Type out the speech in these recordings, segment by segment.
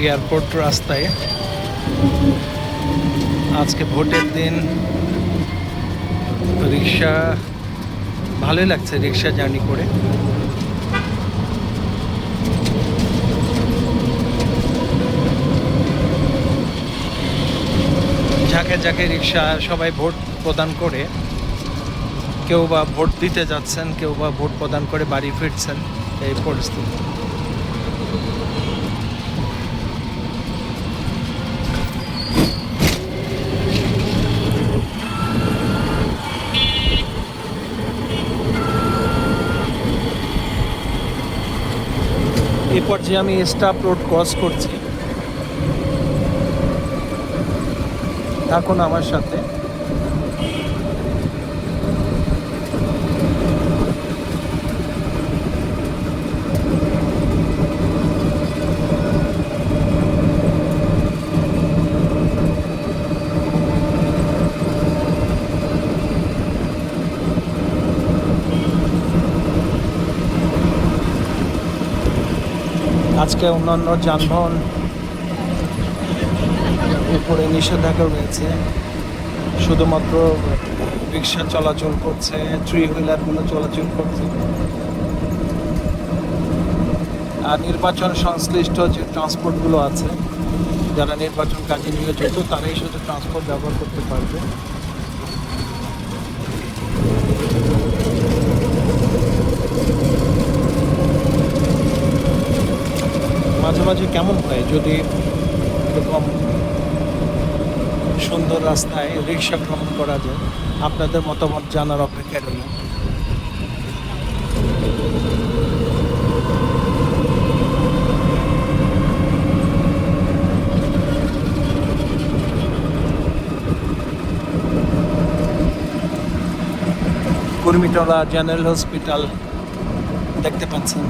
Airport রাস্তায়। আজকে ভোটের দিন, রিক্সা ভালোই লাগছে, রিক্সা জার্নি করে। ঝাঁকে ঝাঁকে রিক্সা, সবাই ভোট প্রদান করে, কেউ বা ভোট দিতে যাচ্ছেন, কেউ বা ভোট প্রদান করে বাড়ি ফিরছেন, এই পরিস্থিতি। এই পর্যায়ে আমি স্টাফ রোড ক্রস করছি, থাকুন আমার সাথে। আজকে অন্যান্য যানবাহন উপরে নিষেধাজ্ঞা রয়েছে, শুধুমাত্র রিক্সা চলাচল করছে, থ্রি হুইলারগুলো চলাচল করছে। আর নির্বাচন সংশ্লিষ্ট যে ট্রান্সপোর্টগুলো আছে, যারা নির্বাচন কাজে নিয়োজিত, তারাই শুধু ট্রান্সপোর্ট ব্যবহার করতে পারবে। মাঝে মাঝে কেমন হয় যদি এরকম সুন্দর রাস্তায় রিক্সা ভ্রমণ করা যায়? আপনাদের মতামত জানার অপেক্ষায় রইলাম। কুর্মিটোলা জেনারেল হসপিটাল দেখতে পাচ্ছেন।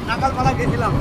নাকালপাড়া গেছিলাম।